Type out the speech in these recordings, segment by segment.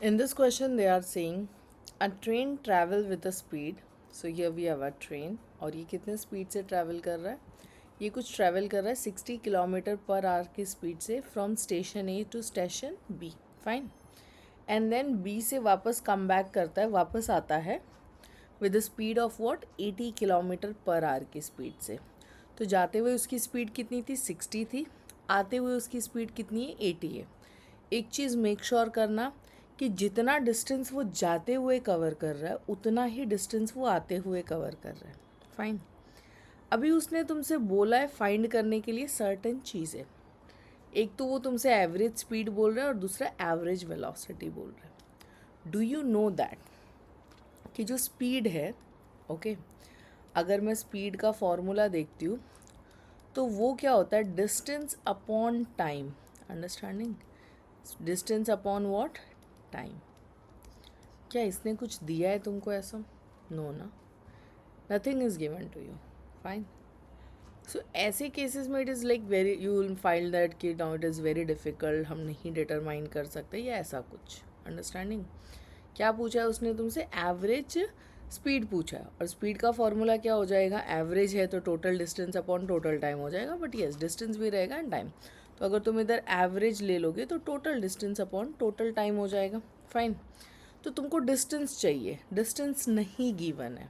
In this question, they are saying a train travel with a speed. So here we have a train और ये कितने speed से travel कर रहा है? ये कुछ ट्रैवल कर रहा है 60 किलोमीटर पर आवर की स्पीड से from station A to station B. Fine. And then B से वापस कम बैक करता है, वापस आता है with the speed of what 80 kilometre per hour की स्पीड से. तो जाते हुए उसकी स्पीड कितनी थी? 60 थी. आते हुए उसकी स्पीड कितनी है? 80 है. एक चीज़ मेक श्योर करना कि जितना डिस्टेंस वो जाते हुए कवर कर रहा है उतना ही डिस्टेंस वो आते हुए कवर कर रहा है. फाइन. अभी उसने तुमसे बोला है फाइंड करने के लिए सर्टेन चीज़ें. एक तो वो तुमसे एवरेज स्पीड बोल रहा है और दूसरा एवरेज वेलोसिटी बोल रहा है. डू यू नो दैट कि जो स्पीड है, ओके, अगर मैं स्पीड का फॉर्मूला देखती हूँ तो वो क्या होता है? Distance upon time. Understanding? Distance upon what? Time. क्या इसने कुछ दिया है तुमको ऐसा? नो ना, nothing is given to you. Fine. So ऐसे केसेस में it is like very, you will find that कि now it is very difficult, हम नहीं डिटरमाइन कर सकते या ऐसा कुछ. अंडरस्टैंडिंग? क्या पूछा है उसने तुमसे? एवरेज स्पीड पूछा है. और स्पीड का फॉर्मूला क्या हो जाएगा? एवरेज है तो total distance upon total time हो जाएगा. बट येस, डिस्टेंस भी रहेगा एंड टाइम. तो अगर तुम इधर एवरेज ले लोगे तो total distance upon total time हो जाएगा. फाइन. तो तुमको डिस्टेंस चाहिए, डिस्टेंस नहीं गिवन है.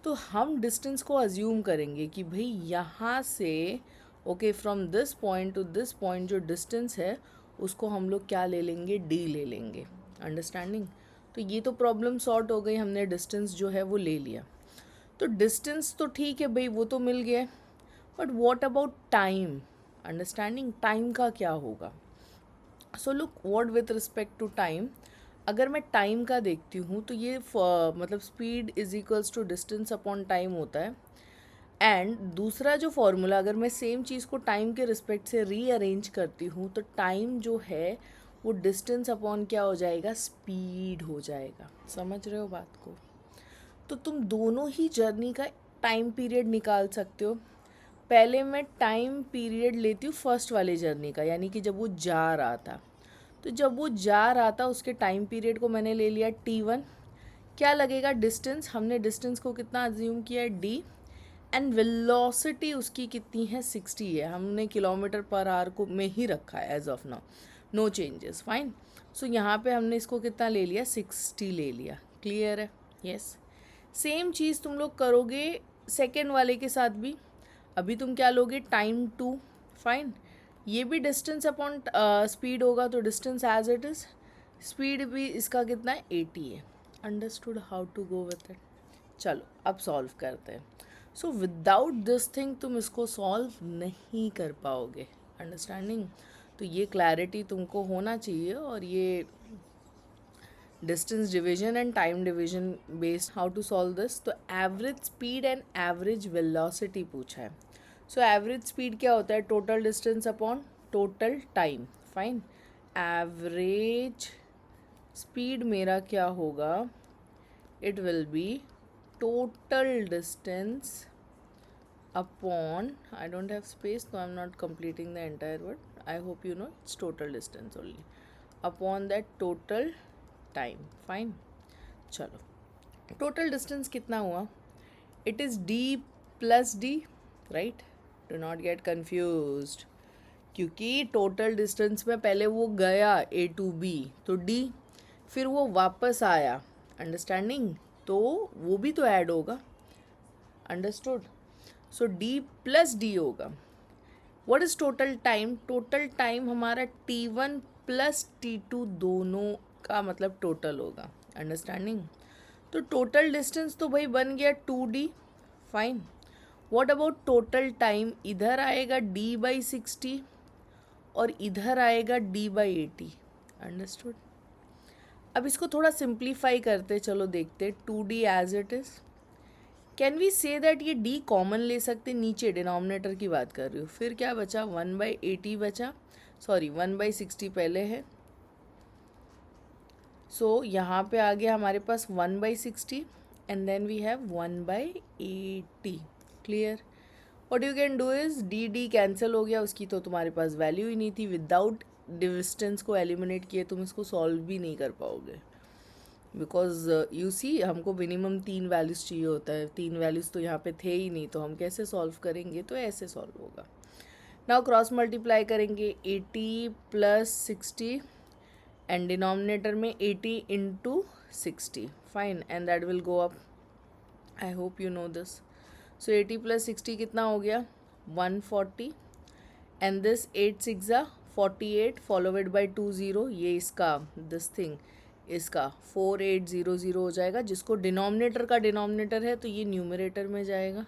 तो हम डिस्टेंस को अज्यूम करेंगे कि भाई यहाँ से okay from this point two this point जो डिस्टेंस है उसको हम लोग क्या ले लेंगे? डी ले लेंगे. अंडरस्टैंडिंग? तो ये तो प्रॉब्लम सॉर्ट हो गई, हमने डिस्टेंस जो है वो ले लिया. तो डिस्टेंस तो ठीक है भाई, वो तो मिल गया. But what about time? Understanding? Time का क्या होगा? So look, what with respect to time, अगर मैं टाइम का देखती हूँ तो ये मतलब speed is equals to distance upon time होता है. एंड दूसरा जो फॉर्मूला, अगर मैं सेम चीज़ को टाइम के रिस्पेक्ट से रीअरेंज करती हूँ तो टाइम जो है वो डिस्टेंस अपॉन क्या हो जाएगा? स्पीड हो जाएगा. समझ रहे हो बात को? तो तुम दोनों ही जर्नी का टाइम पीरियड निकाल सकते हो. पहले मैं टाइम पीरियड लेती हूँ फर्स्ट वाले जर्नी का, यानी कि जब वो जा रहा था. तो जब वो जा रहा था उसके टाइम पीरियड को मैंने ले लिया T1. क्या लगेगा डिस्टेंस? हमने डिस्टेंस को कितना अज्यूम किया है? D. एंड वेलोसिटी उसकी कितनी है? 60 है. हमने किलोमीटर पर आवर को में ही रखा है as of now, no changes. Fine. So यहाँ पे हमने इसको कितना ले लिया? 60 ले लिया. क्लियर है? यस. सेम चीज़ तुम लोग करोगे सेकेंड वाले के साथ भी. अभी तुम क्या लोगे? टाइम 2. फाइन. ये भी डिस्टेंस अपॉन स्पीड होगा तो distance as it is. Speed भी इसका कितना है? 80 है. Understood how to go with it? चलो अब सॉल्व करते हैं. सो विदाउट दिस थिंग तुम इसको सॉल्व नहीं कर पाओगे. अंडरस्टैंडिंग? तो ये क्लैरिटी तुमको होना चाहिए. और ये distance division and time division based how to solve this. तो average speed and average velocity पूछा है. सो एवरेज स्पीड क्या होता है? Total distance upon total time. Fine. Average speed मेरा क्या होगा? It will be total distance upon, I don't have space so I'm not completing the entire word, I hope you know it's total distance only, upon that total time. Fine. चलो, total distance कितना हुआ? It is D plus D. Right? Do not gate confused, क्योंकि total distance में पहले वो गया A to B तो D, फिर वो वापस आया. अंडरस्टैंडिंग? तो वो भी तो ऐड होगा. अंडरस्टूड? सो D प्लस D होगा. What is total time? Total time हमारा T1 प्लस T2 दोनों का मतलब टोटल होगा. अंडरस्टैंडिंग? तो टोटल डिस्टेंस तो भाई बन गया 2D. Fine. What about total time? इधर आएगा D/60 और इधर आएगा D/80. अंडरस्टूड? अब इसको थोड़ा सिंप्लीफाई करते चलो, देखते 2D as it is. Can we say that ये D कॉमन ले सकते? नीचे डिनोमिनेटर की बात कर रही हूँ. फिर क्या बचा? 1/80 बचा. सॉरी 1/60 पहले है. सो यहाँ पे आ गया हमारे पास 1/60 and then we have 1/80. Clear? What you can do is D D cancel हो गया, उसकी तो तुम्हारे पास वैल्यू ही नहीं थी. विदाउट डिस्टेंस को एलिमिनेट किए तुम इसको सॉल्व भी नहीं कर पाओगे, बिकॉज यू सी हमको मिनिमम 3 वैल्यूज़ चाहिए होता है, 3 वैल्यूज़ तो यहाँ पे थे ही नहीं, तो हम कैसे सॉल्व करेंगे, तो ऐसे सॉल्व होगा। नाउ क्रॉस मल्टीप्लाई करेंगे 80 प्लस 60 एंड डिनोमिनेटर में 80 into 60, fine, and that will go up. I hope you know this. So 80 plus 60 कितना हो गया 140, एंड दिस 8 6 48 फॉलोवेड बाई 20, ये इसका दिस थिंग इसका 4800 हो जाएगा, जिसको डिनोमिनेटर का डिनोमिनेटर है तो ये न्यूमरेटर में जाएगा।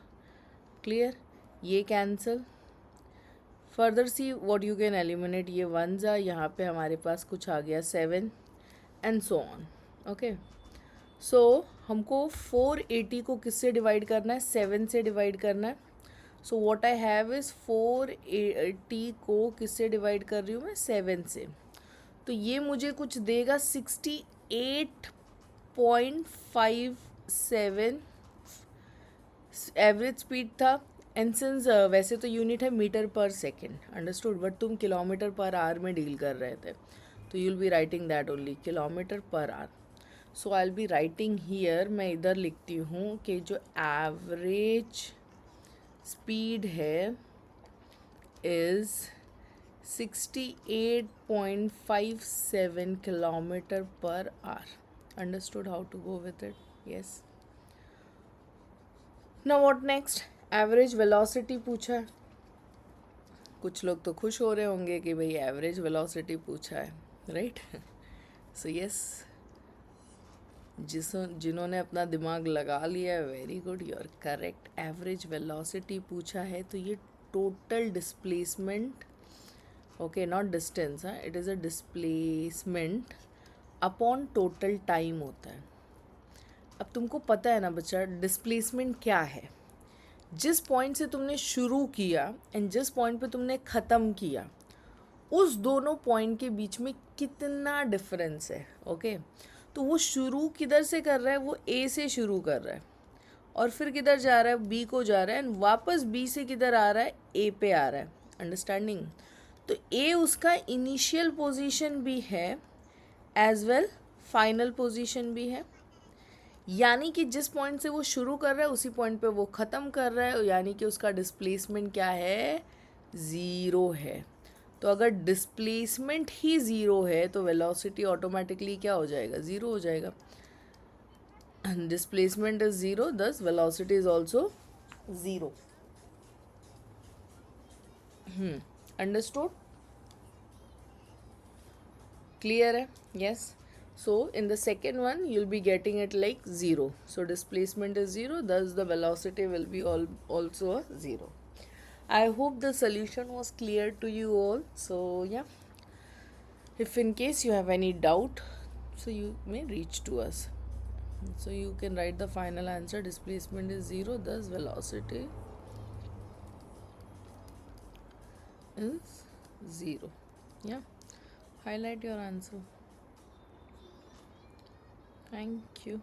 क्लियर, ये cancel. Further see what you can eliminate, ये 1 यहाँ पे हमारे पास कुछ आ गया 7 एंड सो ऑन। ओके, सो हमको 480 को किससे डिवाइड करना है, 7 से डिवाइड करना है। So what I have is 480 को किससे डिवाइड कर रही हूँ मैं, 7 से, तो ये मुझे कुछ देगा 68.57 एवरेज स्पीड था। एंड सिंस वैसे तो यूनिट है metre per second, understood, but तुम किलोमीटर पर आवर में डील कर रहे थे, तो you will be writing that only kilometre per hour. So I will be writing here, मैं इधर लिखती हूँ कि जो एवरेज स्पीड है is 68.57 kilometre per hour. Understood how to go with it, yes. Now what next, average velocity पूछा है। कुछ लोग तो खुश हो रहे होंगे कि भाई एवरेज वेलोसिटी पूछा है, राइट। सो यस, जिन्होंने अपना दिमाग लगा लिया है, very good, you are correct. Average velocity पूछा है तो ये total displacement, okay, not distance, है, it is a displacement upon total time होता है। अब तुमको पता है ना बच्चा डिस्प्लेसमेंट क्या है, जिस पॉइंट से तुमने शुरू किया एंड जिस पॉइंट पे तुमने ख़त्म किया, उस दोनों पॉइंट के बीच में कितना डिफरेंस है। ओके, तो वो शुरू किधर से कर रहा है, वो ए से शुरू कर रहा है और फिर किधर जा रहा है, बी को जा रहा है, एंड वापस बी से किधर आ रहा है, ए पे आ रहा है। अंडरस्टैंडिंग, तो ए उसका इनिशियल पोजीशन भी है एज वेल फाइनल पोजीशन भी है, यानी कि जिस पॉइंट से वो शुरू कर रहा है उसी पॉइंट पे वो ख़त्म कर रहा है, यानी कि उसका डिस्प्लेसमेंट क्या है, ज़ीरो है। तो अगर डिस्प्लेसमेंट ही ज़ीरो है तो वेलोसिटी ऑटोमेटिकली क्या हो जाएगा, ज़ीरो हो जाएगा। डिस्प्लेसमेंट इज ज़ीरो, दस velocity is also zero. Understood, clear है, yes. So in the second one you'll be getting it like 0. So displacement is 0, thus the velocity will be also a 0. I hope the solution was clear to you all. So yeah, if in case you have any doubt, so you may reach to us. So you can write the final answer, displacement is 0, thus velocity is 0. Yeah, highlight your answer. Thank you.